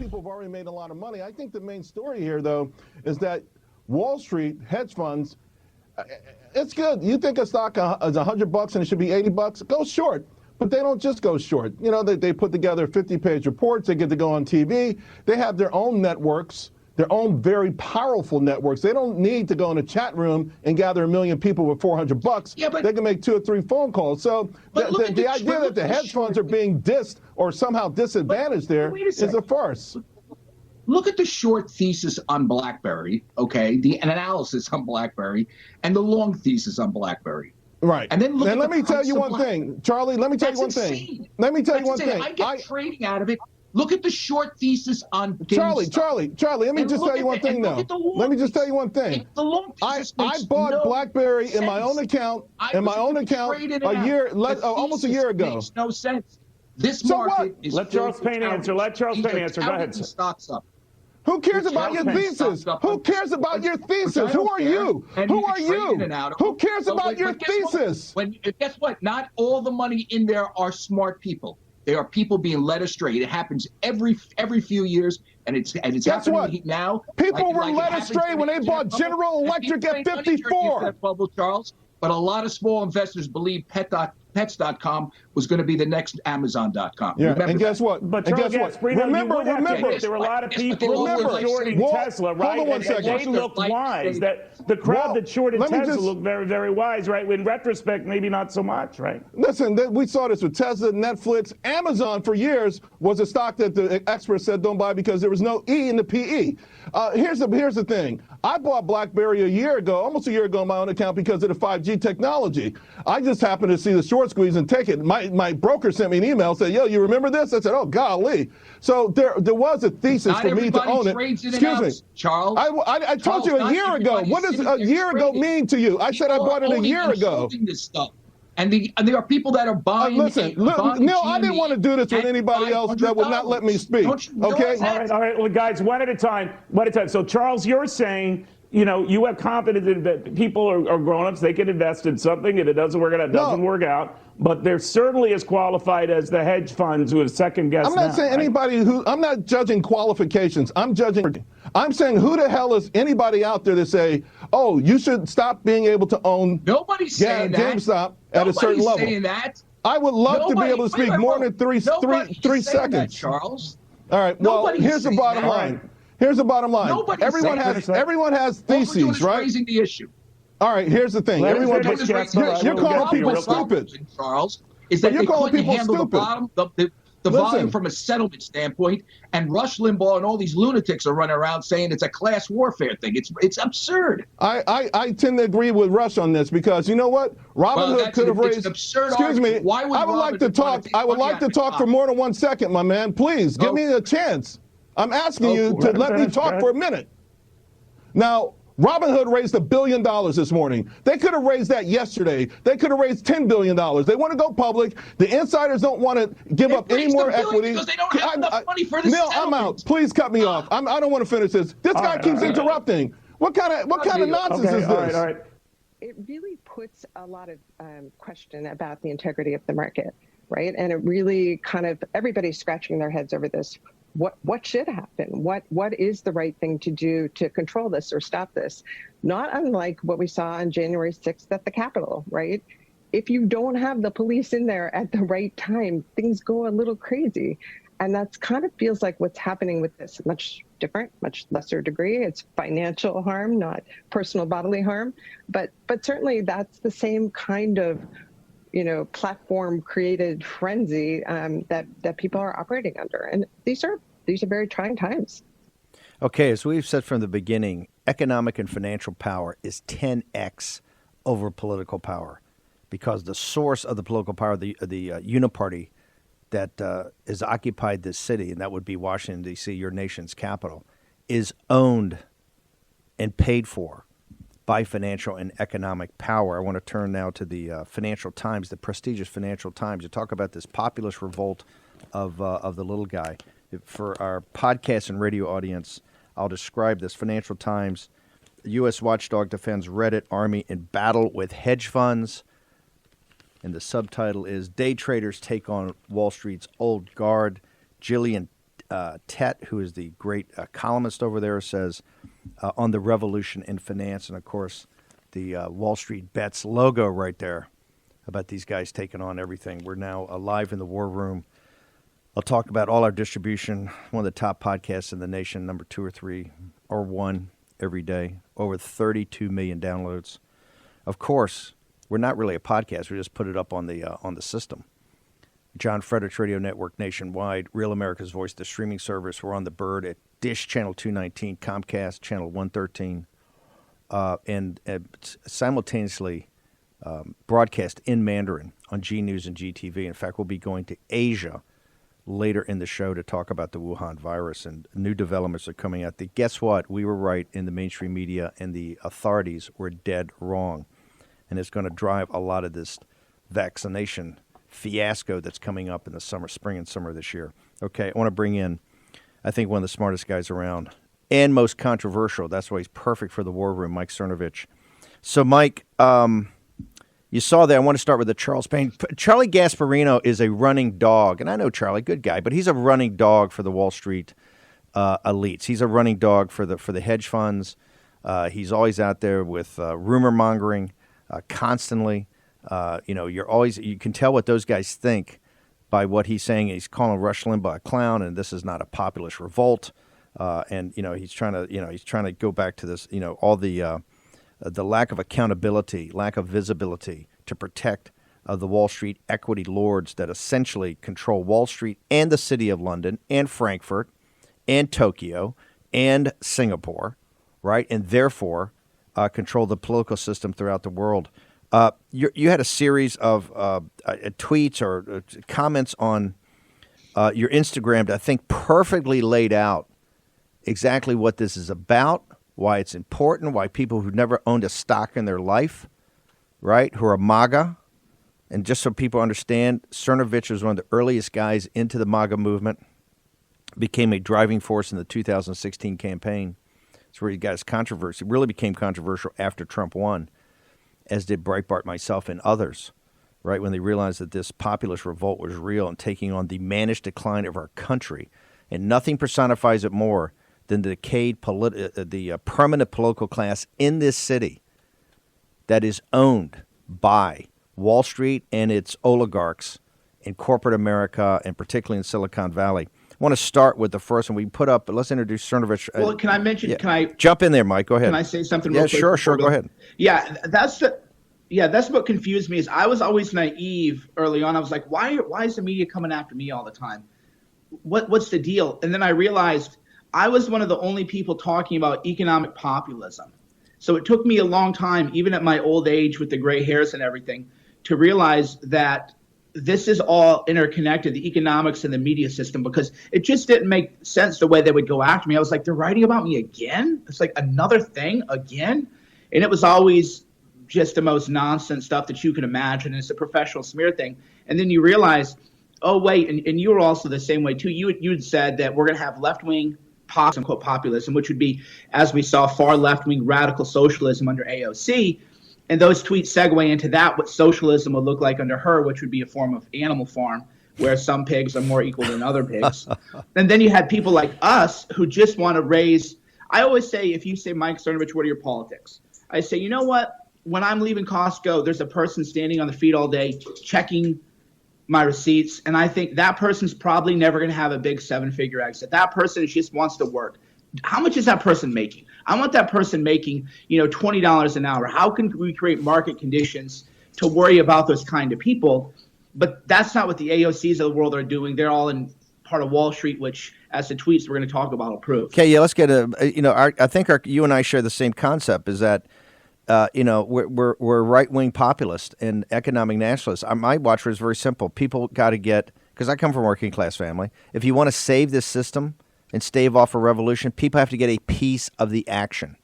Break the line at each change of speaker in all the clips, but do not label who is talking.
people have already made a lot of money. I think the main story here, though, is that Wall Street hedge funds, it's good. You think a stock is $100 and it should be $80? Go short. But they don't just go short. You know, they put together 50-page reports. They get to go on TV. They have their own networks, their own very powerful networks. They don't need to go in a chat room and gather 1 million people with $400. Yeah, but they can make 2 or 3 phone calls. So the idea that the hedge funds are being dissed or somehow disadvantaged there is a farce.
Look at the short thesis on BlackBerry, okay, the analysis on BlackBerry, and the long thesis on BlackBerry.
Right.
And then
let me tell you one thing, Charlie. Let me tell you one thing. Let me tell you one thing.
I get trading out of it. Look at the short thesis on
GameStop. Charlie. Let me just tell you one thing, though. Let me just tell you one thing. I bought BlackBerry in my own account. Almost a year ago.
Makes no sense. This market is.
Let Charles Payne answer. Go ahead.
Stocks up.
Who cares about your thesis? Who cares about your thesis? Who are you? Who are you? Who cares about your thesis?
Guess what? Not all the money in there are smart people. There are people being led astray. It happens every few years, and it's happening now.
People were led astray when they bought General Electric at 54.
Bubble, Charles. But a lot of small investors believe Pets.com was going to be the next Amazon.com.
Yeah, and guess what?
But remember, there were a lot of people who were shorting Tesla, right?
Hold on one second.
They looked wise. That the crowd that shorted Tesla looked very, very wise, right? In retrospect, maybe not so much, right?
Listen, we saw this with Tesla, Netflix, Amazon for years was a stock that the experts said don't buy because there was no E in the PE. Here's the thing. I bought BlackBerry almost a year ago on my own account because of the 5G technology. I just happened to see the short squeeze and take it. My broker sent me an email, said, yo, you remember this? I said, oh, golly. So there was a thesis for me to own it.
Excuse me, Charles.
I told you a year ago. What does a year ago mean to you? I said I bought it a year ago.
This stuff. And there are people that are buying.
Listen, Neil, I didn't want to do this with anybody else that would not let me speak. Okay?
All right. Well, guys, one at a time. So, Charles, you're saying, you have confidence in that people are grown-ups. They can invest in something. If it doesn't work out, it doesn't work out. But they're certainly as qualified as the hedge funds who have second-guessed.
I'm not saying anybody I'm not judging qualifications. I'm saying who the hell is anybody out there to say, oh, you should stop being able to own GameStop at a certain level.
Saying that.
I would love to be able to speak more than three seconds.
That, Charles.
All right. Well, here's the bottom line. Here's the bottom line. Everyone has theses, right?
Raising the issue.
All right, here's the thing. You're calling people stupid,
Charles. Is that
you're calling people stupid?
The volume from a settlement standpoint, and Rush Limbaugh and all these lunatics are running around saying it's a class warfare thing. It's absurd.
I tend to agree with Rush on this because you know what? Robinhood could have raised. Excuse me. I would like to talk. I would like to talk for more than 1 second, my man. Please give me a chance. I'm asking you to let me talk for a minute. Now, Robinhood raised $1 billion this morning. They could have raised that yesterday. They could have raised $10 billion. They want to go public. The insiders don't want to give up any more equity.
Because they don't have enough money for this
Neil, I'm out. Please cut me off. I don't want to finish this. This guy keeps interrupting. What kind of nonsense is this?
All right.
It really puts a lot of question about the integrity of the market, right? And it really everybody's scratching their heads over this. What should happen? What is the right thing to do to control this or stop this? Not unlike what we saw on January 6th at the Capitol, right? If you don't have the police in there at the right time, things go a little crazy. And that's feels like what's happening with this. Much different, much lesser degree. It's financial harm, not personal bodily harm. But certainly that's the same kind of platform created frenzy that people are operating under. And these are very trying times.
Okay, as we've said from the beginning, economic and financial power is 10x over political power because the source of the political power, the uniparty that has occupied this city, and that would be Washington, D.C., your nation's capital, is owned and paid for by financial and economic power. I want to turn now to the Financial Times, the prestigious Financial Times. You talk about this populist revolt of the little guy. For our podcast and radio audience, I'll describe this. Financial Times, U.S. watchdog defends Reddit army in battle with hedge funds. And the subtitle is Day Traders Take on Wall Street's Old Guard. Gillian Tet, who is the great columnist over there, says on the revolution in finance, and of course the Wall Street Bets logo right there about these guys taking on everything. We're now live in the war room. I'll talk about all our distribution, one of the top podcasts in the nation, number 2 or 3 or 1 every day, over 32 million downloads. Of course, we're not really a podcast. We just put it up on the system. John Fredericks Radio Network nationwide, Real America's Voice, the streaming service. We're on the Bird at Dish Channel 219, Comcast Channel 113, and simultaneously broadcast in Mandarin on G News and GTV. In fact, we'll be going to Asia later in the show to talk about the Wuhan virus, and new developments are coming out. Guess what? We were right in the mainstream media, and the authorities were dead wrong. And it's going to drive a lot of this vaccination fiasco that's coming up in the spring and summer this year. Okay, I want to bring in, I think, one of the smartest guys around and most controversial. That's why he's perfect for the war room, Mike Cernovich. So, Mike, you saw that. I want to start with the Charles Payne. Charlie Gasparino is a running dog, and I know Charlie, good guy, but he's a running dog for the Wall Street elites. He's a running dog for the hedge funds. He's always out there with rumor mongering constantly. You can tell what those guys think by what he's saying. He's calling Rush Limbaugh a clown, and this is not a populist revolt. And he's trying to go back to this. All the lack of accountability, lack of visibility to protect the Wall Street equity lords that essentially control Wall Street and the city of London and Frankfurt and Tokyo and Singapore, right? And therefore control the political system throughout the world. You had a series of tweets or comments on your Instagram that I think perfectly laid out exactly what this is about, why it's important, why people who've never owned a stock in their life, right, who are MAGA, and just so people understand, Cernovich was one of the earliest guys into the MAGA movement, became a driving force in the 2016 campaign. It's where he got his controversy. It really became controversial after Trump won, as did Breitbart, myself, and others, right, when they realized that this populist revolt was real and taking on the managed decline of our country. And nothing personifies it more than the decayed permanent political class in this city that is owned by Wall Street and its oligarchs in corporate America, and particularly in Silicon Valley. I want to start with the first one we put up, but let's introduce Cernovich.
Well, can I mention?
Yeah.
Can I
jump in there, Mike? Go ahead.
Can I say something?
Yeah,
real quick
sure. Go ahead.
Yeah, that's what confused me. Is I was always naive early on. I was like, why is the media coming after me all the time? What's the deal? And then I realized I was one of the only people talking about economic populism. So it took me a long time, even at my old age with the gray hairs and everything, to realize that this is all interconnected, the economics and the media system, because it just didn't make sense the way they would go after me. I was like, they're writing about me again? It's like another thing again? And it was always just the most nonsense stuff that you can imagine. It's a professional smear thing. And then you realize, oh, wait, and you were also the same way too. You had said that we're going to have left-wing quote populism, which would be, as we saw, far left-wing radical socialism under AOC. And those tweets segue into that, what socialism would look like under her, which would be a form of animal farm, where some pigs are more equal than other pigs. And then you had people like us who just want to raise. I always say, if you say, Mike Cernovich, what are your politics? I say, you know what? When I'm leaving Costco, there's a person standing on the feet all day checking my receipts. And I think that person's probably never going to have a big 7-figure exit. That person just wants to work. How much is that person making? I want that person making, $20 an hour. How can we create market conditions to worry about those kind of people? But that's not what the AOCs of the world are doing. They're all in part of Wall Street, which, as the tweets we're going to talk about, will prove.
Okay, yeah, let's get I think you and I share the same concept, is that we're right-wing populist and economic nationalists. My watchword is very simple. People got to get, because I come from a working-class family, if you want to save this system and stave off a revolution, people have to get a piece of the action.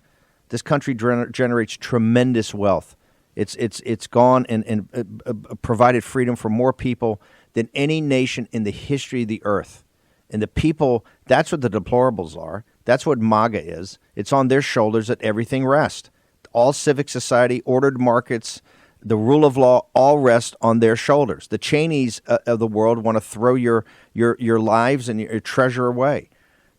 This country generates tremendous wealth. It's gone and provided freedom for more people than any nation in the history of the earth. And the people, that's what the deplorables are. That's what MAGA is. It's on their shoulders that everything rests. All civic society, ordered markets, the rule of law, all rest on their shoulders. The Cheneys of the world want to throw your lives and your treasure away.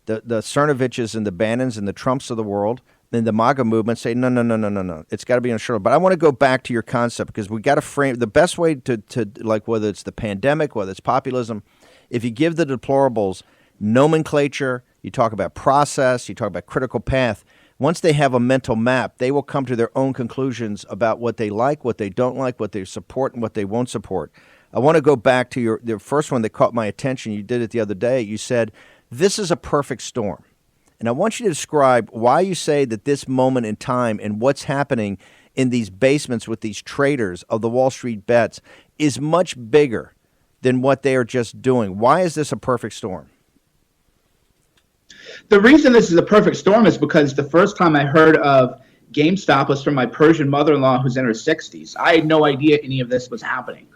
The Cernoviches and the Bannons and the Trumps of the world and the MAGA movement say, no. It's got to be on the shoulder. But I want to go back to your concept, because we got to frame the best way to like, whether it's the pandemic, whether it's populism, if you give the deplorables nomenclature, you talk about process, you talk about critical path. Once they have a mental map, they will come to their own conclusions about what they like, what they don't like, what they support, and what they won't support. I want to go back to the first one that caught my attention. You did it the other day. You said, this is a perfect storm. And I want you to describe why you say that this moment in time and what's happening in these basements with these traders of the Wall Street bets is much bigger than what they are just doing. Why is this a perfect storm?
The reason this is a perfect storm is because the first time I heard of GameStop was from my Persian mother-in-law who's in her 60s. I had no idea any of this was happening.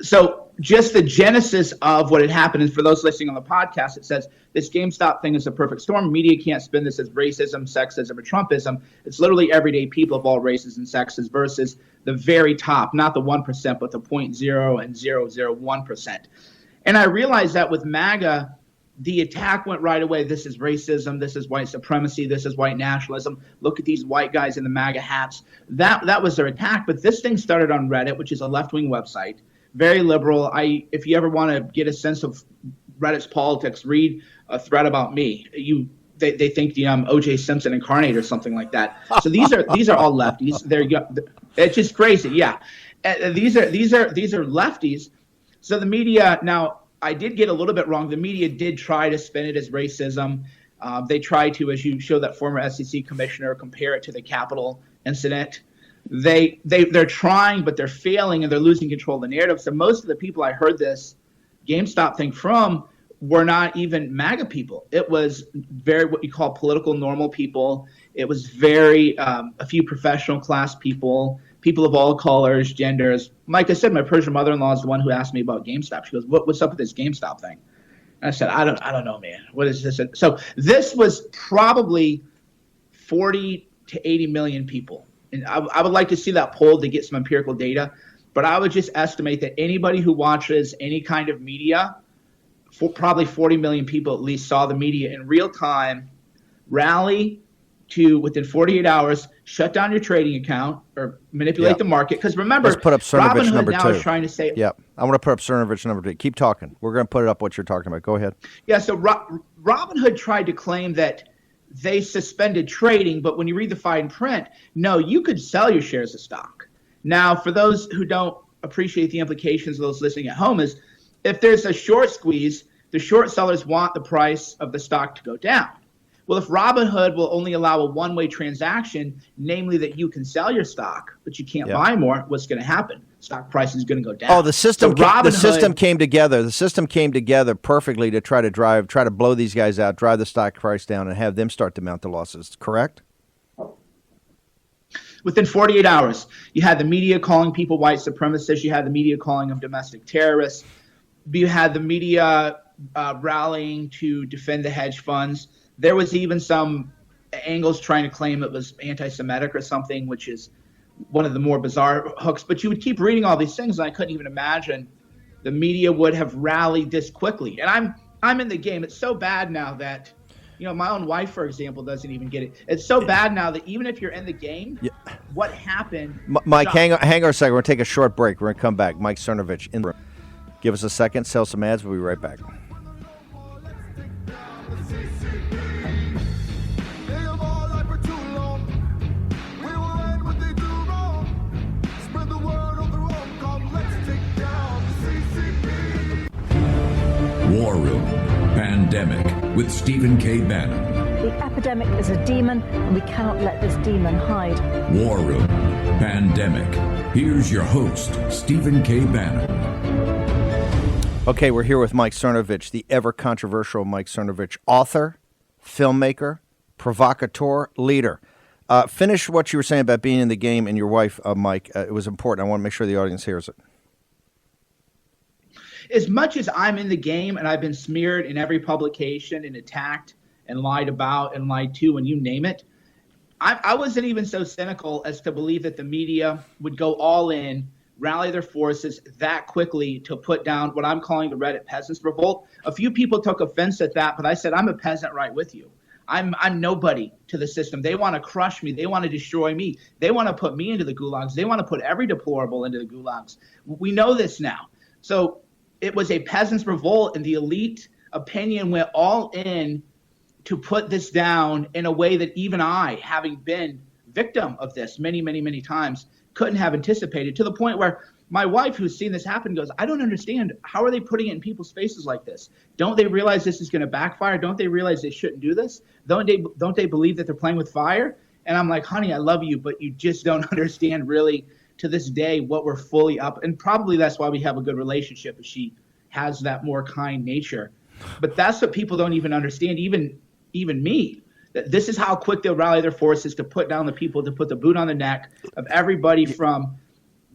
So just the genesis of what had happened, and for those listening on the podcast, it says this GameStop thing is a perfect storm. Media can't spin this as racism, sexism, or Trumpism. It's literally everyday people of all races and sexes versus the very top, not the 1%, but the 0.0 and 0.001%. And I realized that with MAGA, the attack went right away. This is racism. This is white supremacy. This is white nationalism. Look at these white guys in the MAGA hats. That was their attack. But this thing started on Reddit, which is a left-wing website, very liberal. If you ever want to get a sense of Reddit's politics, read a thread about me. They think O.J. Simpson incarnate or something like that. So these are all lefties. It's just crazy. Yeah, these are lefties. So the media now. I did get a little bit wrong. The media did try to spin it as racism. They tried to, as you show that former SEC commissioner, compare it to the Capitol incident. They're trying, but they're failing, and they're losing control of the narrative. So most of the people I heard this GameStop thing from were not even MAGA people. It was very what you call political normal people. It was very a few professional class people of all colors, genders. Like I said, my Persian mother-in-law is the one who asked me about GameStop. She goes, "What's up with this GameStop thing?" And I said, "I don't know, man. What is this?" So this was probably 40 to 80 million people. And I would like to see that poll to get some empirical data. But I would just estimate that anybody who watches any kind of media, probably 40 million people at least, saw the media in real time rally to, within 48 hours, shut down your trading account or manipulate the market. Because remember,
let's put up Cernovich number
now
2.
Is trying to say,
Yep. I want to put up Cernovich number 2. Keep talking. We're going to put it up what you're talking about. Go ahead.
Yeah, so Robinhood tried to claim that they suspended trading, but when you read the fine print, no, you could sell your shares of stock. Now, for those who don't appreciate the implications of those listening at home, is if there's a short squeeze, the short sellers want the price of the stock to go down. Well, if Robinhood will only allow a one-way transaction, namely that you can sell your stock, but you can't buy more, what's going to happen? Stock price is going to go down.
Oh, the system came together. The system came together perfectly to try to blow these guys out, drive the stock price down, and have them start to mount the losses. Correct?
Within 48 hours, you had the media calling people white supremacists. You had the media calling them domestic terrorists. You had the media rallying to defend the hedge funds. There was even some angles trying to claim it was anti-Semitic or something, which is one of the more bizarre hooks. But you would keep reading all these things, and I couldn't even imagine the media would have rallied this quickly. And I'm in the game. It's so bad now that, my own wife, for example, doesn't even get it. It's so bad now that even if you're in the game, what happened?
Mike, hang on a second. We're going to take a short break. We're going to come back. Mike Cernovich in the room. Give us a second. Sell some ads. We'll be right back.
War Room Pandemic with Stephen K. Bannon.
The epidemic is a demon, and we cannot let this demon hide.
War Room Pandemic. Here's your host, Stephen K. Bannon.
Okay, we're here with Mike Cernovich, the ever-controversial Mike Cernovich, author, filmmaker, provocateur, leader. Finish what you were saying about being in the game and your wife, Mike. It was important. I want to make sure the audience hears it.
As much as I'm in the game and I've been smeared in every publication and attacked and lied about and lied to and you name it, I wasn't even so cynical as to believe that the media would go all in, rally their forces that quickly to put down what I'm calling the Reddit peasants revolt. A few people took offense at that, but I said, I'm a peasant right with you. I'm nobody to the system. They want to crush me. They want to destroy me. They want to put me into the gulags. They want to put every deplorable into the gulags. We know this now. So it was a peasants revolt, and the elite opinion went all in to put this down in a way that even I, having been victim of this many, many, many times, couldn't have anticipated, to the point where my wife, who's seen this happen, goes, I don't understand. How are they putting it in people's faces like this? Don't they realize this is going to backfire? Don't they realize they shouldn't do this? Don't they believe that they're playing with fire? And I'm like, honey, I love you, but you just don't understand really to this day what we're fully up. And probably that's why we have a good relationship, is she has that more kind nature. But that's what people don't even understand, even me. That this is how quick they'll rally their forces to put down the people, to put the boot on the neck of everybody, from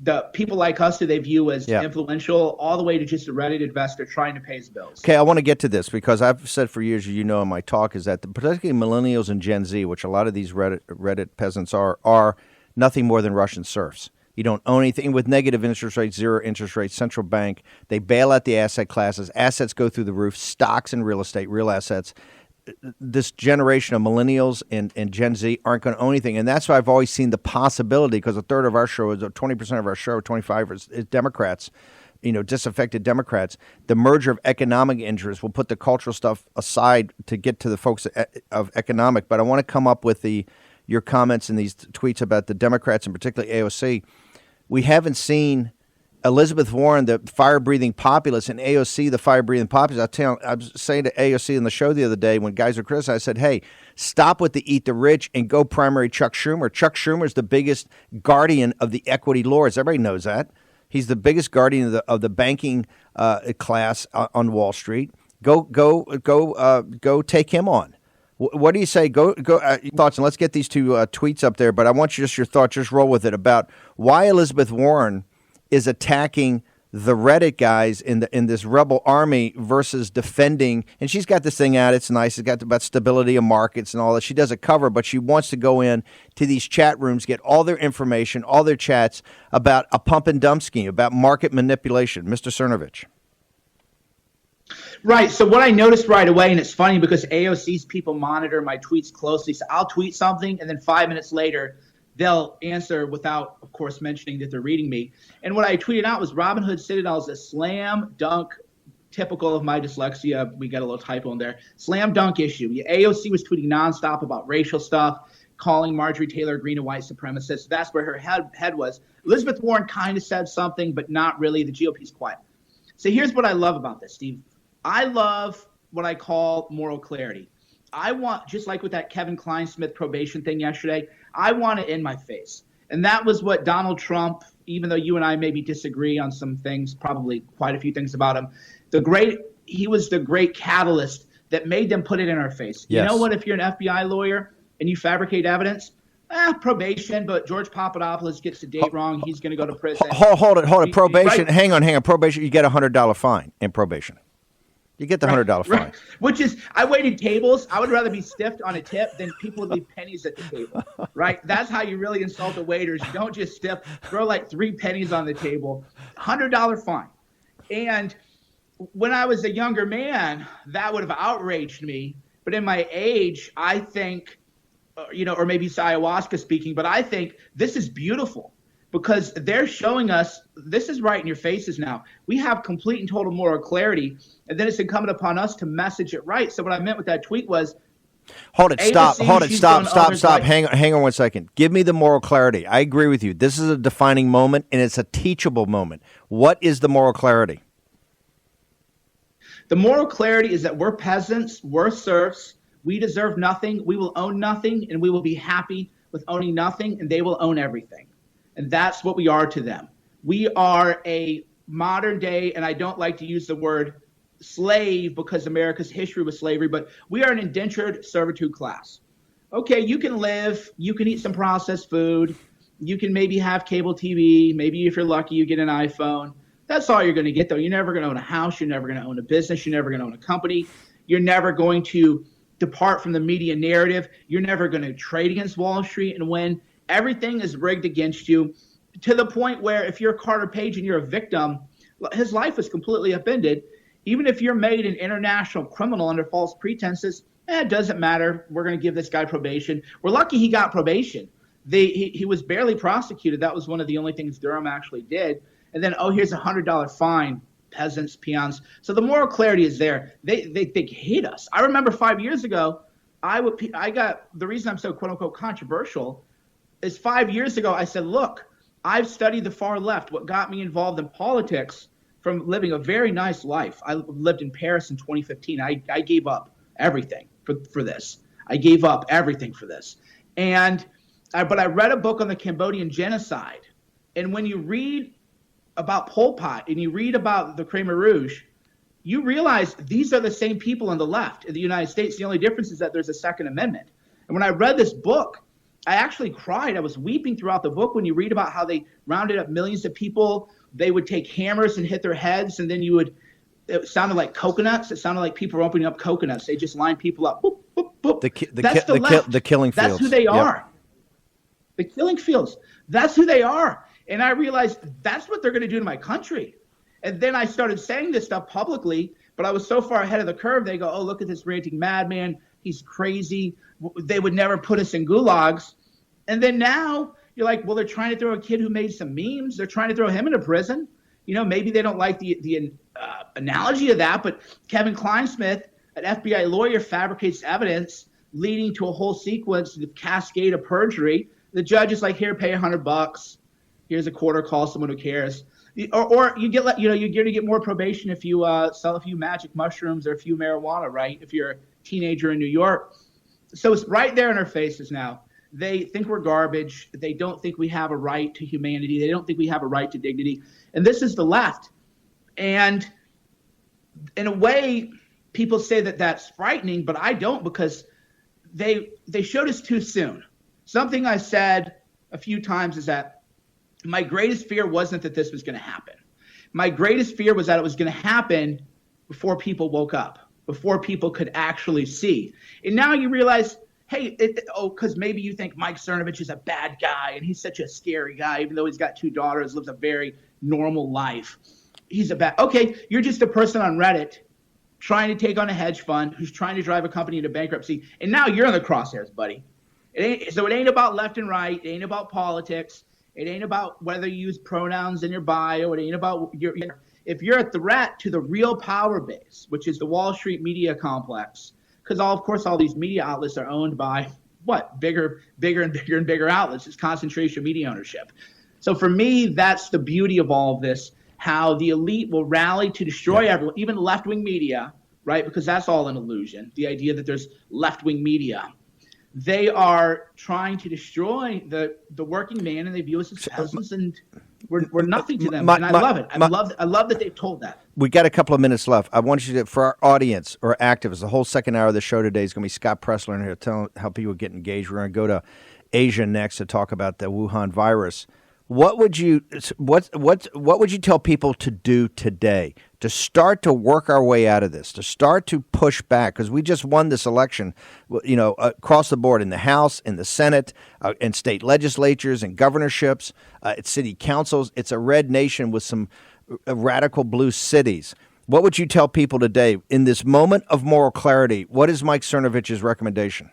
the people like us who they view as influential, all the way to just a Reddit investor trying to pay his bills.
Okay, I want to get to this because I've said for years, in my talk, is that particularly millennials and Gen Z, which a lot of these Reddit peasants are nothing more than Russian serfs. You don't own anything with negative interest rates, zero interest rates, central bank. They bail out the asset classes. Assets go through the roof, stocks and real estate, real assets. This generation of millennials and Gen Z aren't going to own anything. And that's why I've always seen the possibility, because a third of our show is 20% of our show, 25% is Democrats, disaffected Democrats. The merger of economic interests will put the cultural stuff aside to get to the folks of economic. But I want to come up with your comments in these tweets about the Democrats and particularly AOC. We haven't seen Elizabeth Warren, the fire-breathing populist, and AOC, the fire-breathing populist. I was saying to AOC in the show the other day when guys were criticizing, I said, hey, stop with the eat the rich and go primary Chuck Schumer. Chuck Schumer is the biggest guardian of the equity lords. Everybody knows that. He's the biggest guardian of the banking class on Wall Street. Go take him on. What do you say? Go thoughts, and let's get these two tweets up there. But I want your thoughts. Just roll with it about why Elizabeth Warren is attacking the Reddit guys in this rebel army versus defending. And she's got this thing out. It's nice. It's got about stability of markets and all that. She does a cover, but she wants to go in to these chat rooms, get all their information, all their chats about a pump and dump scheme, about market manipulation. Mr. Cernovich.
Right. So what I noticed right away, and it's funny because AOC's people monitor my tweets closely. So I'll tweet something, and then 5 minutes later, they'll answer without, of course, mentioning that they're reading me. And what I tweeted out was Robinhood Citadel is a slam dunk, typical of my dyslexia. We got a little typo in there. Slam dunk issue. AOC was tweeting nonstop about racial stuff, calling Marjorie Taylor Greene a white supremacist. That's where her head was. Elizabeth Warren kind of said something, but not really. The GOP's quiet. So here's what I love about this, Steve. I love what I call moral clarity. I want, just like with that Kevin Kleinsmith probation thing yesterday, I want it in my face. And that was what Donald Trump, even though you and I maybe disagree on some things, probably quite a few things about him, he was the great catalyst that made them put it in our face. Yes. You know what, if you're an FBI lawyer and you fabricate evidence, probation, but George Papadopoulos gets the date wrong, he's going to go to prison.
Hold it. Probation, right. Hang on. Probation, you get a $100 fine in probation. You get the $100 fine.
Right. Which is, I waited tables. I would rather be stiffed on a tip than people leave pennies at the table, right? That's how you really insult the waiters. You don't just throw like 3 pennies on the table. $100 fine. And when I was a younger man, that would have outraged me. But in my age, I think, or maybe it's ayahuasca speaking, but I think this is beautiful. Because they're showing us this is right in your faces now. We have complete and total moral clarity, and then it's incumbent upon us to message it right. So what I meant with that tweet was,
stop. Hang on 1 second. Give me the moral clarity. I agree with you. This is a defining moment, and it's a teachable moment. What is the moral clarity?
The moral clarity is that we're peasants, we're serfs, we deserve nothing, we will own nothing, and we will be happy with owning nothing, and they will own everything. And that's what we are to them. We are a modern day, and I don't like to use the word slave because America's history was slavery, but we are an indentured servitude class. Okay, you can live, you can eat some processed food, you can maybe have cable TV, maybe if you're lucky you get an iPhone. That's all you're going to get, though. You're never going to own a house, you're never going to own a business, you're never going to own a company, you're never going to depart from the media narrative. You're never going to trade against Wall Street and win. Everything is rigged against you, to the point where if you're Carter Page and you're a victim, his life is completely upended. Even if you're made an international criminal under false pretenses, it doesn't matter. We're going to give this guy probation. We're lucky he got probation. He was barely prosecuted. That was one of the only things Durham actually did. And then, here's a $100 fine, peasants, peons. So the moral clarity is there. They hate us. I remember 5 years ago, the reason I'm so quote unquote controversial is 5 years ago, I said, look, I've studied the far left. What got me involved in politics from living a very nice life. I lived in Paris in 2015. I gave up everything for this. I gave up everything for this. But I read a book on the Cambodian genocide. And when you read about Pol Pot and you read about the Khmer Rouge, you realize these are the same people on the left in the United States. The only difference is that there's a Second Amendment. And when I read this book, I actually cried. I was weeping throughout the book when you read about how they rounded up millions of people. They would take hammers and hit their heads, and then it sounded like coconuts. It sounded like people were opening up coconuts. They just lined people up. Boop, boop, boop.
The killing fields.
That's who they are. The killing fields. That's who they are. And I realized that's what they're going to do to my country. And then I started saying this stuff publicly, but I was so far ahead of the curve. They go, oh, look at this ranting madman. He's crazy. They would never put us in gulags. And then now you're like, well, they're trying to throw a kid who made some memes. They're trying to throw him into prison. Maybe they don't like the analogy of that, but Kevin Kleinsmith, an FBI lawyer, fabricates evidence leading to a whole sequence of cascade of perjury. The judge is like, here, pay $100. Here's a quarter, call someone who cares. Or you get, you're going to get more probation if you sell a few magic mushrooms or a few marijuana, right? If you're a teenager in New York. So it's right there in our faces now. They think we're garbage. They don't think we have a right to humanity. They don't think we have a right to dignity. And this is the left. And in a way, people say that that's frightening, but I don't, because they showed us too soon. Something I said a few times is that my greatest fear wasn't that this was going to happen. My greatest fear was that it was going to happen before people woke up, before people could actually see. And now you realize, hey, because maybe you think Mike Cernovich is a bad guy and he's such a scary guy, even though he's got 2 daughters, lives a very normal life. He's okay, you're just a person on Reddit trying to take on a hedge fund who's trying to drive a company into bankruptcy. And now you're in the crosshairs, buddy. It ain't about left and right. It ain't about politics. It ain't about whether you use pronouns in your bio. It ain't about if you're a threat to the real power base, which is the Wall Street media complex, because of course all these media outlets are owned by bigger and bigger outlets. It's concentration of media ownership. So for me, that's the beauty of all of this, how the elite will rally to destroy everyone, even left-wing media, right? Because that's all an illusion. The idea that there's left-wing media. They are trying to destroy the working man, and they view us as peasants, and we're nothing to them. And I love it. I love that they've told that.
We got a couple of minutes left. I want you to, for our audience or activists, the whole second hour of the show today is going to be Scott Pressler in here telling how people get engaged. We're going to go to Asia next to talk about the Wuhan virus. What would you tell people to do today to start to work our way out of this, to start to push back? Because we just won this election, across the board in the House, in the Senate, in state legislatures and governorships, at city councils. It's a red nation with some radical blue cities. What would you tell people today in this moment of moral clarity? What is Mike Cernovich's recommendation?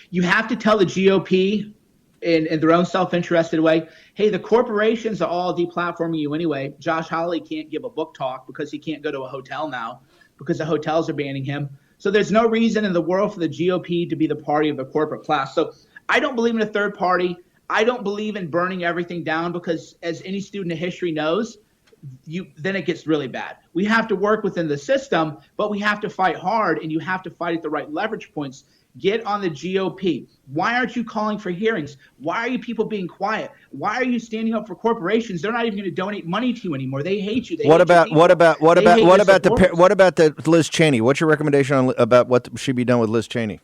You have to tell the GOP in their own self-interested way, hey, the corporations are all deplatforming you anyway. Josh Hawley can't give a book talk because he can't go to a hotel now because the hotels are banning him. So there's no reason in the world for the GOP to be the party of the corporate class. So I don't believe in a third party. I don't believe in burning everything down because, as any student of history knows, then it gets really bad. We have to work within the system, but we have to fight hard, and you have to fight at the right leverage points. Get on the GOP. Why aren't you calling for hearings? Why are you people being quiet? Why are you standing up for corporations? They're not even going to donate money to you anymore. They hate you.
What about the Liz Cheney? What's your recommendation about what should be done with Liz Cheney?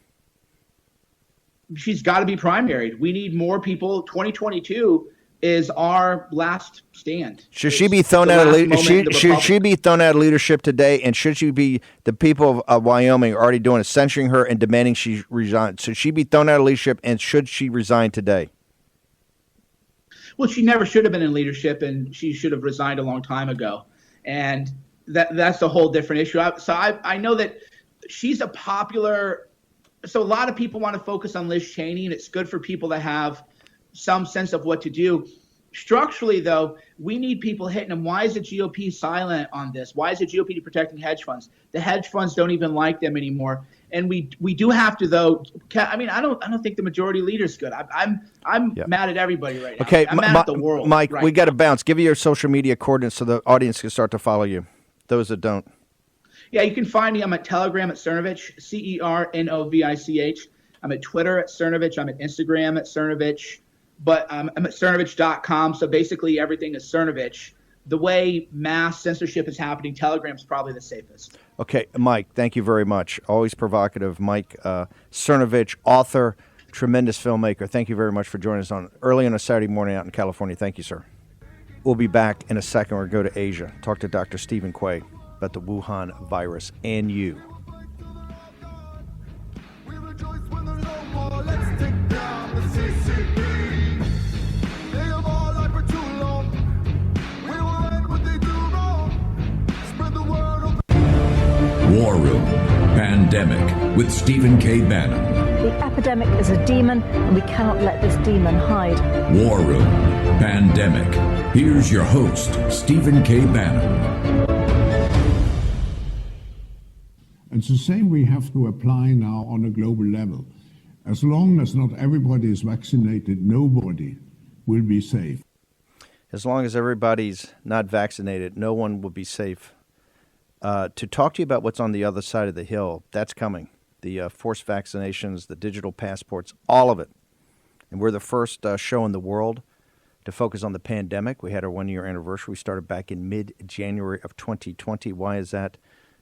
She's got to be primaried. We need more people. 2022, is our last stand.
Should she be thrown out of should she be thrown out of leadership today? And should she be, the people of Wyoming are already doing it, censoring her and demanding she resign? Should she be thrown out of leadership, and should she resign today?
Well, she never should have been in leadership, and she should have resigned a long time ago. And that's a whole different issue. I know that she's a popular. So a lot of people want to focus on Liz Cheney, and it's good for people to have some sense of what to do. Structurally, though, we need people hitting them. Why is the GOP silent on this? Why is the GOP protecting hedge funds? The hedge funds don't even like them anymore. And we do have to, though. I mean, I don't think the majority leader is good. I'm mad at everybody right now.
Okay,
I'm mad at the world.
Mike,
right
we got to
now.
bounce. Give me your social media coordinates so the audience can start to follow you. Those that don't.
Yeah, you can find me. I'm at Telegram at Cernovich, Cernovich. I'm at Twitter at Cernovich. I'm at Instagram at Cernovich. But I'm at Cernovich.com. So basically everything is Cernovich. The way mass censorship is happening, Telegram's probably the safest.
Okay, Mike, thank you very much. Always provocative. Mike Cernovich, author, tremendous filmmaker. Thank you very much for joining us early on a Saturday morning out in California. Thank you, sir. We'll be back in a second. We'll go to Asia. Talk to Dr. Stephen Quay about the Wuhan virus and you.
War Room Pandemic with Stephen K. Bannon.
The epidemic is a demon, and we cannot let this demon hide.
War Room Pandemic. Here's your host, Stephen K. Bannon.
It's the same we have to apply now on a global level. As long as not everybody is vaccinated, nobody will be safe.
As long as everybody's not vaccinated, no one will be safe. To talk to you about what's on the other side of the hill, that's coming. The forced vaccinations, the digital passports, all of it. And we're the first show in the world to focus on the pandemic. We had our 1-year anniversary. We started back in mid-January of 2020. Why is that?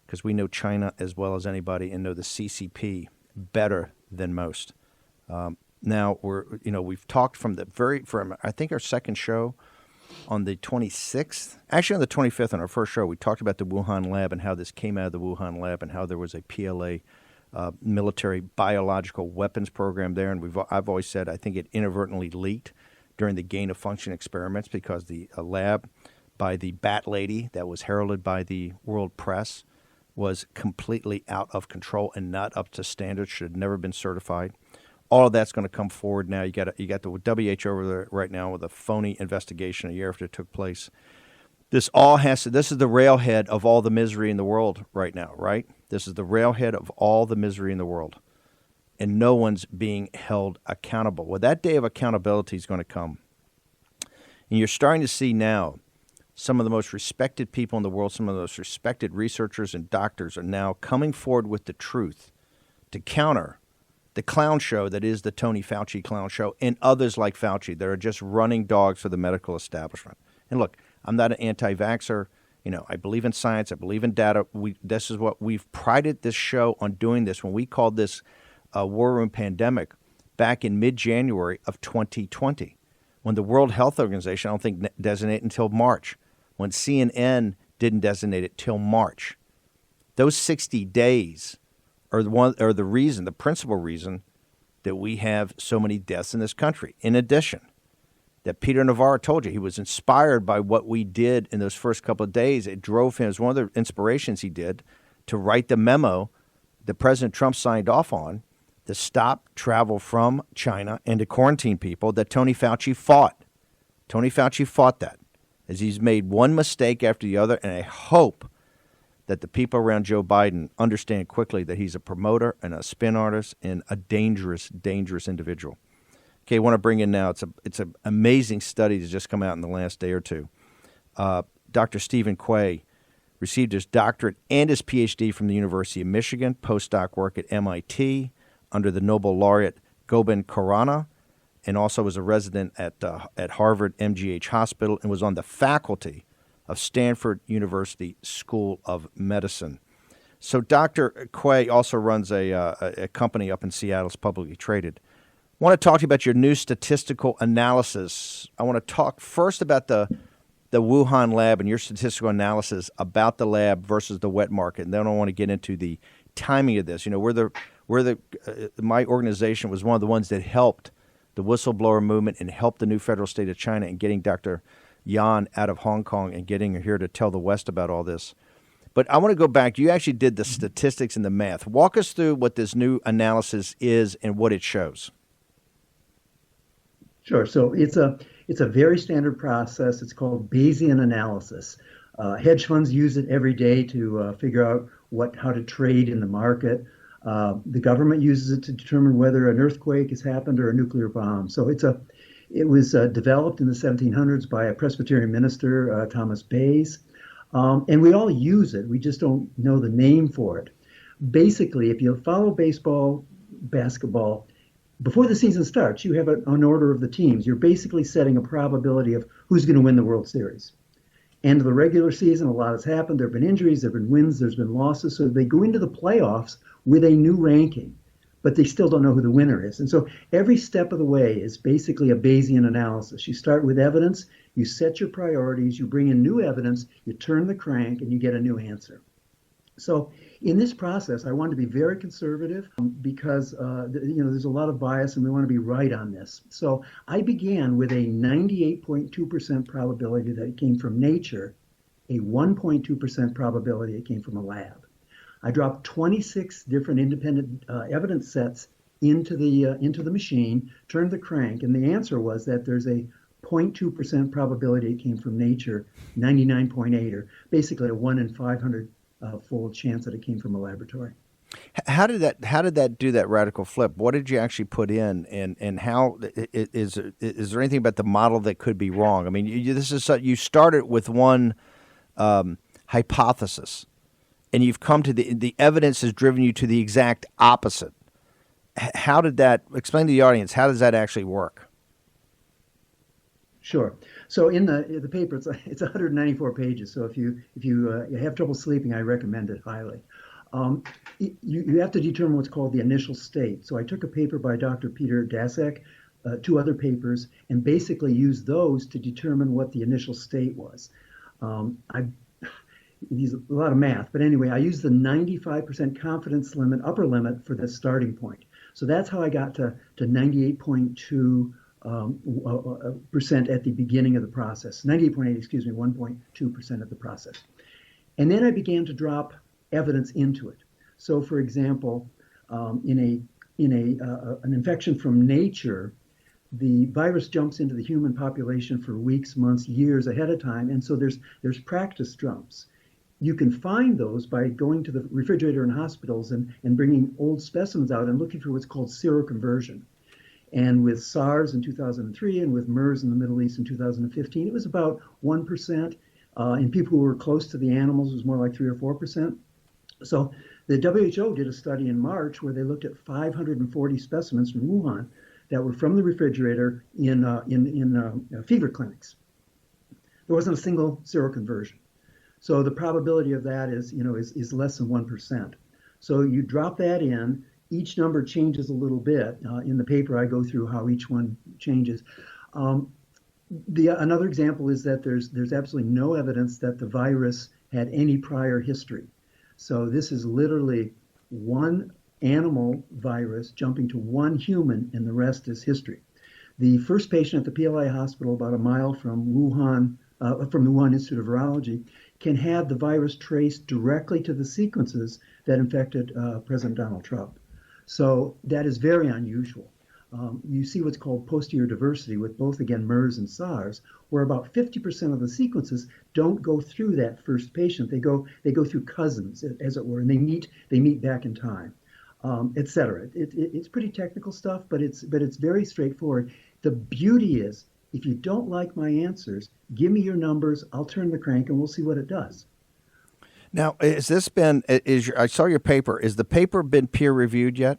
Because we know China as well as anybody and know the CCP better than most. Now we've talked from I think our second show on the 26th, actually on the 25th on our first show, we talked about the Wuhan lab and how this came out of the Wuhan lab and how there was a PLA military biological weapons program there. And I've always said I think it inadvertently leaked during the gain-of-function experiments because the lab by the Bat Lady that was heralded by the world press was completely out of control and not up to standards, should have never been certified. All of that's going to come forward now. You got the WHO over there right now with a phony investigation a year after it took place. This is the railhead of all the misery in the world right now, right? This is the railhead of all the misery in the world. And no one's being held accountable. Well, that day of accountability is going to come. And you're starting to see now some of the most respected people in the world, some of the most respected researchers and doctors are now coming forward with the truth to counter the clown show that is the Tony Fauci clown show and others like Fauci that are just running dogs for the medical establishment. And look, I'm not an anti-vaxxer. I believe in science. I believe in data. This is what we've prided this show on doing this when we called this War Room Pandemic back in mid-January of 2020 when the World Health Organization, I don't think, designated until March, when CNN didn't designate it till March. Those 60 days are the principal reason that we have so many deaths in this country. In addition, that Peter Navarro told you, he was inspired by what we did in those first couple of days. It drove him, it was one of the inspirations he did, to write the memo that President Trump signed off on to stop travel from China and to quarantine people that Tony Fauci fought. Tony Fauci fought that, as he's made one mistake after the other, and I hope that the people around Joe Biden understand quickly that he's a promoter and a spin artist and a dangerous, dangerous individual. Okay, I want to bring in now, it's an amazing study that's just come out in the last day or two. Dr. Stephen Quay received his doctorate and his PhD from the University of Michigan, postdoc work at MIT under the Nobel laureate Gobind Khorana, and also was a resident at Harvard MGH Hospital and was on the faculty of Stanford University School of Medicine. So Dr. Quay also runs a company up in Seattle, it's publicly traded. I want to talk to you about your new statistical analysis. I want to talk first about the Wuhan lab and your statistical analysis about the lab versus the wet market, and then I want to get into the timing of this. You know, my organization was one of the ones that helped the whistleblower movement and helped the new federal state of China in getting Dr. Yan out of Hong Kong and getting her here to tell the West about all this. But I want to go back. You actually did the statistics and the math. Walk us through what this new analysis is and what it shows.
Sure. So it's a very standard process. It's called Bayesian analysis. Hedge funds use it every day to figure out how to trade in the market. The government uses it to determine whether an earthquake has happened or a nuclear bomb. So it was developed in the 1700s by a Presbyterian minister, Thomas Bayes, and we all use it. We just don't know the name for it. Basically, if you follow baseball, basketball, before the season starts, you have an order of the teams. You're basically setting a probability of who's going to win the World Series. End of the regular season, a lot has happened. There have been injuries, there have been wins, there's been losses. So they go into the playoffs with a new ranking, but they still don't know who the winner is. And so every step of the way is basically a Bayesian analysis. You start with evidence, you set your priorities, you bring in new evidence, you turn the crank, and you get a new answer. So in this process, I wanted to be very conservative because there's a lot of bias and we want to be right on this. So I began with a 98.2% probability that it came from nature, a 1.2% probability it came from a lab. I dropped 26 different independent evidence sets into the machine, turned the crank, and the answer was that there's a 0.2% probability it came from nature, 99.8, or basically a 1 in 500 fold chance that it came from a laboratory.
How did that do that radical flip? What did you actually put in, and how is there anything about the model that could be wrong? I mean, you started with one hypothesis, and you've come to the evidence has driven you to the exact opposite. How did that explain to the audience? How does that actually work?
Sure. So in the paper, it's 194 pages. So if you have trouble sleeping, I recommend it highly. You have to determine what's called the initial state. So I took a paper by Dr. Peter Daszak, 2 other papers, and basically used those to determine what the initial state was. These a lot of math, but anyway, I used the 95% confidence limit, upper limit, for the starting point. So that's how I got to 98.2%. Percent at the beginning of the process, 98.8, 1.2% of the process. And then I began to drop evidence into it. So for example, in an infection from nature, the virus jumps into the human population for weeks, months, years ahead of time. And so there's practice jumps. You can find those by going to the refrigerator in hospitals and bringing old specimens out and looking for what's called seroconversion. And with SARS in 2003 and with MERS in the Middle East in 2015, it was about 1%. In people who were close to the animals, it was more like 3 or 4%. So the WHO did a study in March where they looked at 540 specimens from Wuhan that were from the refrigerator in fever clinics. There wasn't a single seroconversion. So the probability of that is less than 1%. So you drop that in. Each number changes a little bit. In the paper, I go through how each one changes. Another example is that there's absolutely no evidence that the virus had any prior history. So this is literally one animal virus jumping to one human, and the rest is history. The first patient at the PLI hospital, about a mile from Wuhan, from the Wuhan Institute of Virology, can have the virus traced directly to the sequences that infected President Donald Trump. So that is very unusual. You see what's called posterior diversity with both, again, MERS and SARS, where about 50% of the sequences don't go through that first patient. They go through cousins, as it were, and they meet back in time, et cetera. It's pretty technical stuff, but it's very straightforward. The beauty is, if you don't like my answers, give me your numbers. I'll turn the crank, and we'll see what it does.
Now, I saw your paper. Is the paper been peer reviewed yet?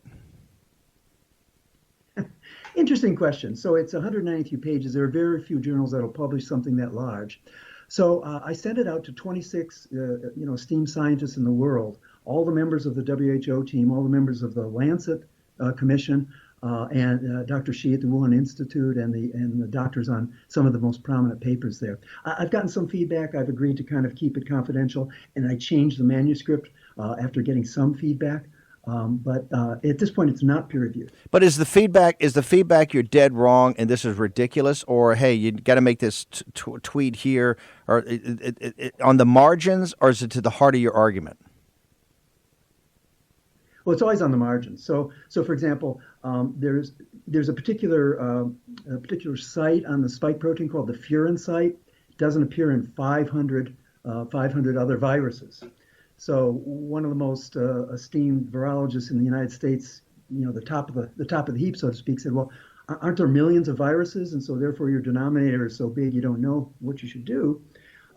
Interesting question. So it's 193 pages. There are very few journals that will publish something that large. So I sent it out to 26 esteemed scientists in the world, all the members of the WHO team, all the members of the Lancet Commission, and Dr. Shi at the Wuhan Institute and the doctors on some of the most prominent papers there. I've gotten some feedback. I've agreed to kind of keep it confidential, and I changed the manuscript after getting some feedback. But at this point, it's not peer reviewed.
But is the feedback you're dead wrong and this is ridiculous, or hey, you got to make this tweet here, or on the margins, or is it to the heart of your argument?
Well, it's always on the margins. So for example, there's a particular site on the spike protein called the furin site. It doesn't appear in 500 other viruses. So one of the most esteemed virologists in the United States, the top of the heap, so to speak, said, "Well, aren't there millions of viruses, and so therefore your denominator is so big you don't know what you should do?"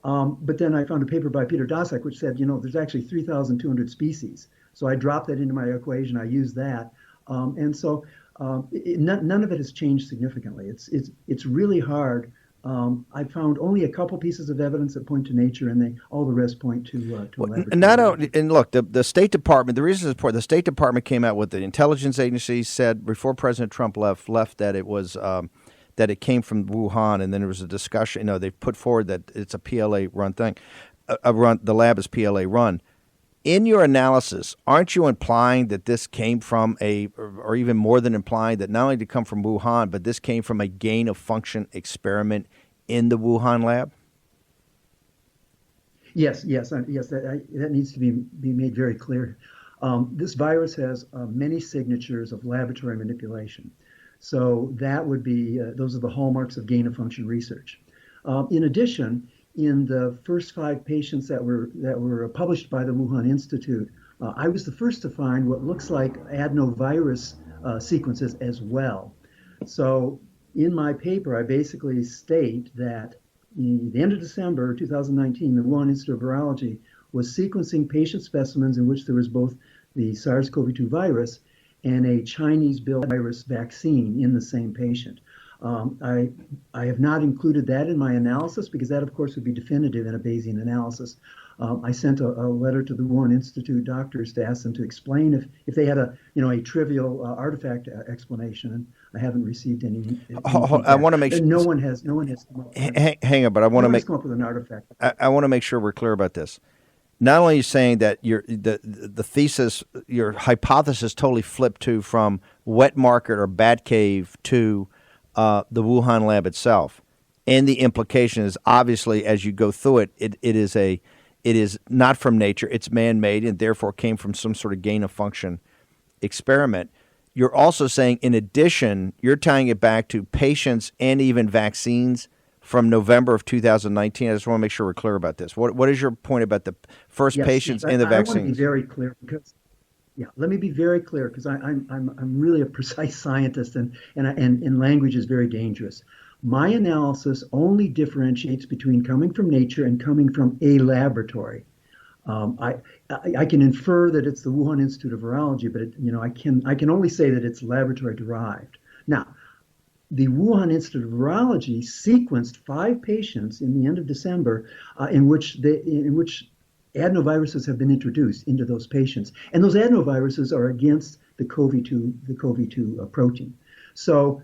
But then I found a paper by Peter Daszak which said, there's actually 3,200 species. So I dropped that into my equation. I used that, and so none of it has changed significantly. It's really hard. I found only a couple pieces of evidence that point to nature, and all the rest point to a laboratory.
And look, the State Department. The reason is important. The State Department came out with the intelligence agency said before President Trump left that it was that it came from Wuhan, and then there was a discussion. They put forward that it's a PLA run thing. The lab is PLA run. In your analysis, aren't you implying that this came from or even more than implying that not only did it come from Wuhan, but this came from a gain-of-function experiment in the Wuhan lab?
Yes. That needs to be made very clear. This virus has many signatures of laboratory manipulation. So that would be, those are the hallmarks of gain-of-function research. In addition, in the first 5 patients that were published by the Wuhan Institute, I was the first to find what looks like adenovirus sequences as well. So in my paper, I basically state that in the end of December 2019, the Wuhan Institute of Virology was sequencing patient specimens in which there was both the SARS-CoV-2 virus and a Chinese-built virus vaccine in the same patient. I have not included that in my analysis because that, of course, would be definitive in a Bayesian analysis. I sent a letter to the Wuhan Institute doctors to ask them to explain if they had a trivial artifact explanation, and I haven't received any.
I want to make sure
no one has come up.
Hang on, but I want to
come up with an artifact.
I want to make sure we're clear about this. Not only are you saying that the thesis, your hypothesis totally flipped from wet market or bat cave to the Wuhan lab itself, and the implication is obviously as you go through it, it is not from nature, it's man-made, and therefore came from some sort of gain-of-function experiment. You're also saying, in addition, you're tying it back to patients and even vaccines from November of 2019. I just want to make sure we're clear about this. What is your point about the first patients and the vaccines?
I want to be very clear because. Yeah, let me be very clear because I'm really a precise scientist and language is very dangerous. My analysis only differentiates between coming from nature and coming from a laboratory. I can infer that it's the Wuhan Institute of Virology, but I can only say that it's laboratory derived. Now, the Wuhan Institute of Virology sequenced 5 patients in the end of December in which adenoviruses have been introduced into those patients, and those adenoviruses are against the CoV-2 protein. So,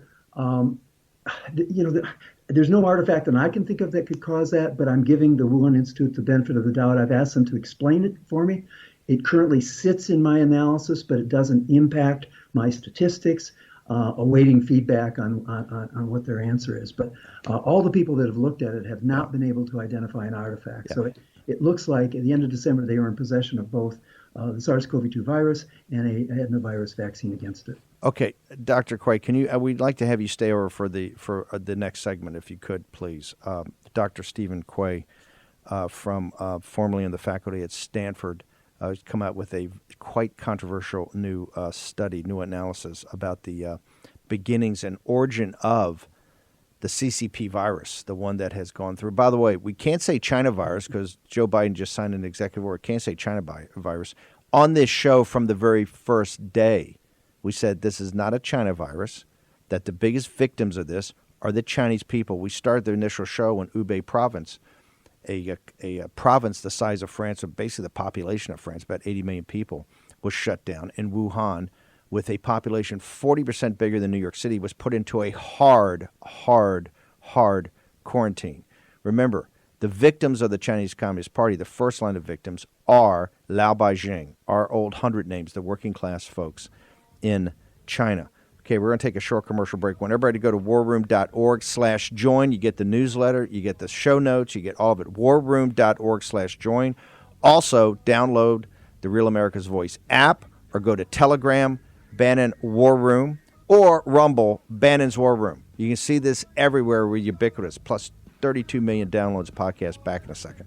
there's no artifact that I can think of that could cause that, but I'm giving the Wuhan Institute the benefit of the doubt. I've asked them to explain it for me. It currently sits in my analysis, but it doesn't impact my statistics. Awaiting feedback on what their answer is. But all the people that have looked at it have not been able to identify an artifact. Yeah. So it looks like at the end of December, they were in possession of both the SARS-CoV-2 virus and a adenovirus vaccine against it.
Okay, Dr. Quay, can you? We'd like to have you stay over for the next segment, if you could, please. Dr. Stephen Quay, from formerly in the faculty at Stanford, has come out with a quite controversial new analysis about the beginnings and origin of the CCP virus, the one that has gone through. By the way, we can't say China virus because Joe Biden just signed an executive order. Can't say China virus. On this show from the very first day, we said this is not a China virus, that the biggest victims of this are the Chinese people. We started the initial show in Hubei province, a province the size of France, or basically the population of France, about 80 million people, was shut down. In Wuhan, with a population 40% bigger than New York City was put into a hard quarantine. Remember, the victims of the Chinese Communist Party, the first line of victims, are Lao Beijing, our old 100 names, the working class folks in China. Okay, we're going to take a short commercial break. Want everybody to go to warroom.org/join. You get the newsletter, you get the show notes, you get all of it. warroom.org/join. Also, download the Real America's Voice app or go to Telegram, Bannon War Room, or Rumble, Bannon's War Room. You can see this everywhere. We're ubiquitous. Plus 32 million downloads podcast. Back in a second.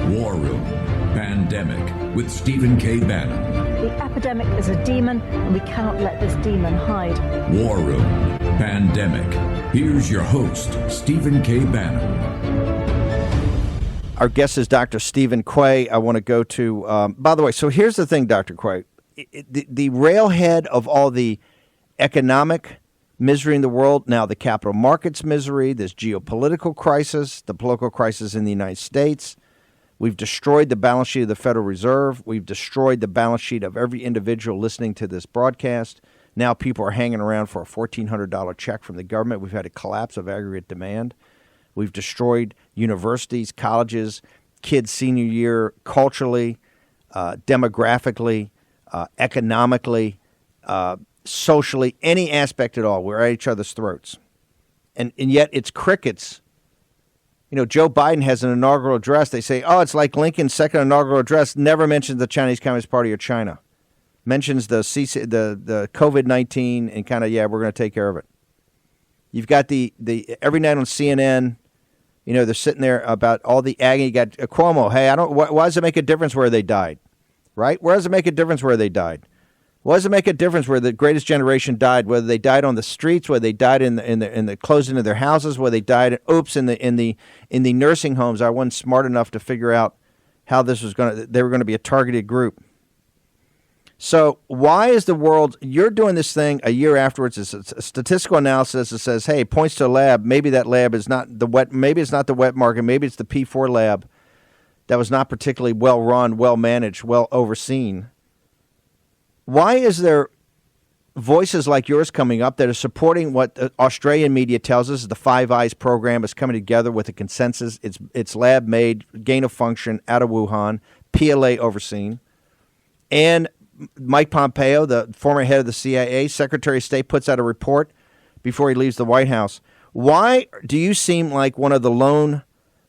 War Room Pandemic with Stephen K. Bannon.
The epidemic is a demon, and we cannot let this demon hide.
War Room Pandemic. Here's your host, Stephen K. Bannon.
Our guest is Dr. Stephen Quay. I want to go to, by the way, so here's the thing, Dr. Quay. The railhead of all the economic misery in the world, now the capital markets misery, this geopolitical crisis, the political crisis in the United States. We've destroyed the balance sheet of the Federal Reserve. We've destroyed the balance sheet of every individual listening to this broadcast. Now people are hanging around for a $1,400 check from the government. We've had a collapse of aggregate demand. We've destroyed universities, colleges, kids' senior year, culturally, demographically, economically, socially, any aspect at all. We're at each other's throats. And yet it's crickets. You know, Joe Biden has an inaugural address. They say, oh, it's like Lincoln's second inaugural address. Never mentions the Chinese Communist Party or China. Mentions the COVID-19 and kind of, yeah, we're going to take care of it. You've got the every night on CNN, you know, they're sitting there about all the agony. You got Cuomo. Hey, why does it make a difference where they died? Right? Where does it make a difference where they died? Why does it make a difference where the greatest generation died? Whether they died on the streets, whether they died in the closed into their houses, whether they died in the nursing homes. I wasn't smart enough to figure out how this was they were going to be a targeted group. So why is the world? You're doing this thing a year afterwards. It's a statistical analysis that says, hey, points to a lab. Maybe that lab is not the wet. Maybe it's not the wet market. Maybe it's the P4 lab that was not particularly well run, well managed, well overseen. Why is there voices like yours coming up that are supporting what the Australian media tells us? The Five Eyes program is coming together with a consensus. It's lab made, gain of function out of Wuhan, PLA overseen. And Mike Pompeo, the former head of the CIA, Secretary of State, puts out a report before he leaves the White House. Why do you seem like one of the lone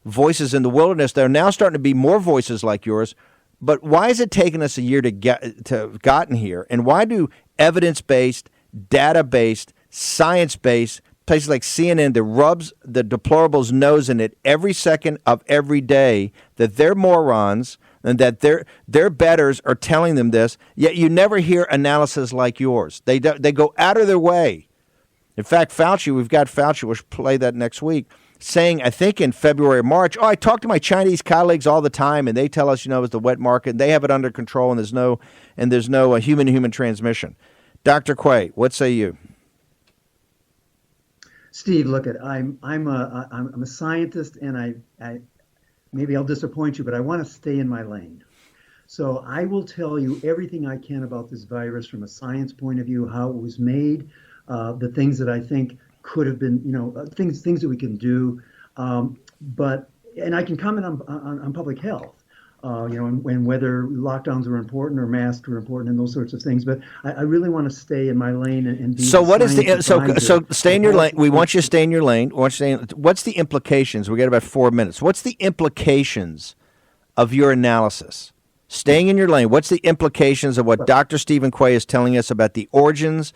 voices in the wilderness? There are now starting to be more voices like yours. But why has it taken us a year to gotten here? And why do evidence-based, data-based, science-based places like CNN that rubs the deplorables' nose in it every second of every day that they're morons and that their betters are telling them this, yet you never hear analysis like yours? They go out of their way. In fact, Fauci, we've got Fauci, we'll play that next week, saying, I think in February or March, I talk to my Chinese colleagues all the time, and they tell us, it's the wet market, and they have it under control, and there's no human-to-human transmission. Dr. Quay, what say you?
Steve, look, I'm a scientist, and I maybe I'll disappoint you, but I want to stay in my lane. So I will tell you everything I can about this virus from a science point of view, how it was made, the things that I think could have been, things that we can do, and I can comment on public health, and whether lockdowns are important or masks are important and those sorts of things. But I really want to stay in my lane and be.
So what is so stay in your lane? We want you to stay in your lane. What's the implications? We got about 4 minutes. What's the implications of your analysis? Staying in your lane. What's the implications of what Dr. Stephen Quay is telling us about the origins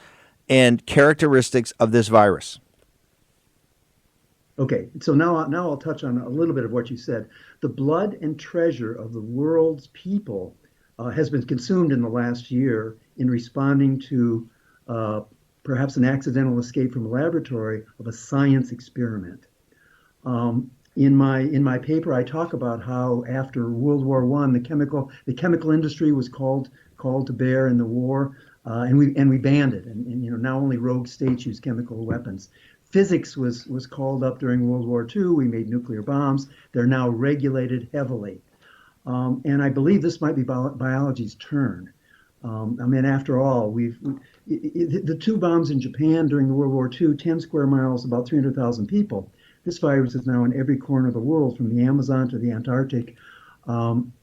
and characteristics of this virus?
Okay, so now I'll touch on a little bit of what you said. The blood and treasure of the world's people has been consumed in the last year in responding to perhaps an accidental escape from a laboratory of a science experiment. In my paper, I talk about how after World War I, the chemical industry was called to bear in the war. and we banned it. And now only rogue states use chemical weapons. Physics was called up during World War II. We made nuclear bombs. They're now regulated heavily. And I believe this might be biology's turn. After all, the two bombs in Japan during World War II, 10 square miles, about 300,000 people. This virus is now in every corner of the world, from the Amazon to the Antarctic.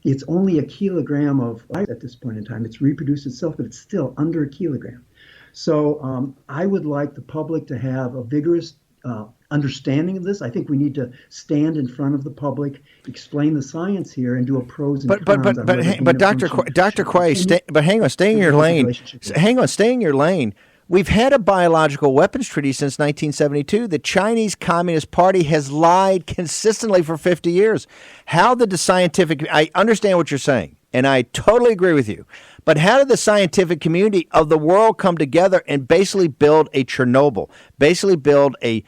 It's only a kilogram of life at this point in time. It's reproduced itself, but it's still under a kilogram. So I would like the public to have a vigorous understanding of this. I think we need to stand in front of the public, explain the science here, and do a pros and cons.
But Dr. Quay, stay in your lane. Stay in your lane. We've had a biological weapons treaty since 1972. The Chinese Communist Party has lied consistently for 50 years. How did the scientific... I understand what you're saying, and I totally agree with you. But how did the scientific community of the world come together and basically build a Chernobyl, basically build a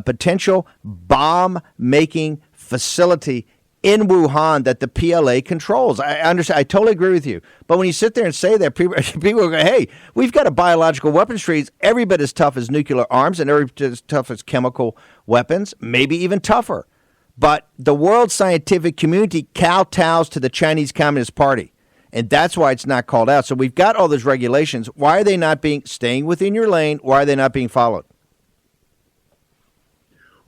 potential bomb-making facility in Wuhan that the PLA controls? I understand. I totally agree with you. But when you sit there and say that, people go, hey, we've got a biological weapons treaty every bit as tough as nuclear arms and every bit as tough as chemical weapons, maybe even tougher. But the world scientific community kowtows to the Chinese Communist Party. And that's why it's not called out. So we've got all those regulations. Why are they not staying within your lane? Why are they not being followed?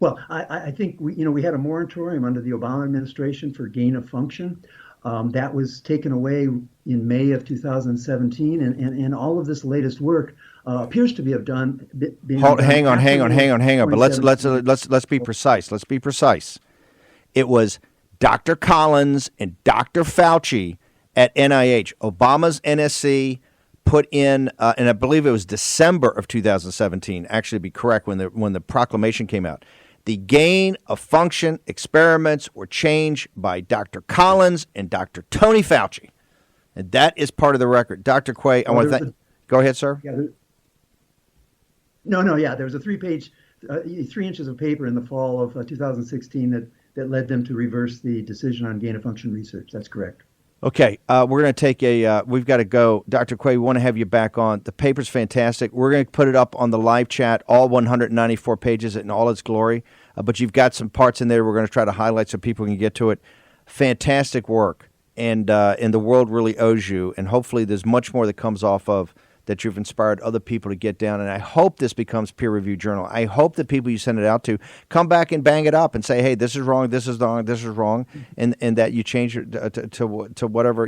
Well, I think we had a moratorium under the Obama administration for gain of function. That was taken away in May of 2017, and all of this latest work appears to have done.
Hang on. But let's be precise. Let's be precise. It was Dr. Collins and Dr. Fauci at NIH, Obama's NSC. Put in, and I believe it was December of 2017. Actually, to be correct, when the proclamation came out. The gain of function experiments were changed by Dr. Collins and Dr. Tony Fauci. And that is part of the record. Dr. Quay, I want to thank... Go ahead, sir.
Yeah, there was a 3 inches of paper in the fall of 2016 that led them to reverse the decision on gain of function research. That's correct.
Okay, we're going to take we've got to go. Dr. Quay, we want to have you back on. The paper's fantastic. We're going to put it up on the live chat, all 194 pages in all its glory. But you've got some parts in there we're going to try to highlight so people can get to it. Fantastic work. And the world really owes you. And hopefully there's much more that comes off of that you've inspired other people to get down. And I hope this becomes peer-reviewed journal. I hope the people you send it out to come back and bang it up and say, hey, this is wrong, this is wrong, this is wrong, and that you change it to whatever,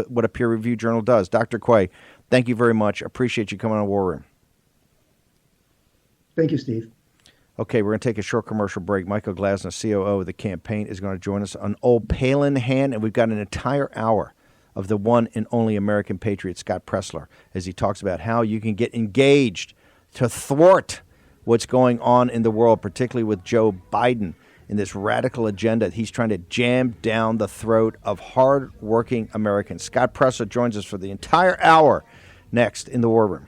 what a peer-reviewed journal does. Dr. Quay, thank you very much. Appreciate you coming on War Room.
Thank you, Steve.
Okay, we're going to take a short commercial break. Michael Glassner, COO of the campaign, is going to join us on Old Palin Hand, and we've got an entire hour of the one and only American patriot, Scott Pressler, as he talks about how you can get engaged to thwart what's going on in the world, particularly with Joe Biden in this radical agenda. He's trying to jam down the throat of hard-working Americans. Scott Pressler joins us for the entire hour next in the War Room.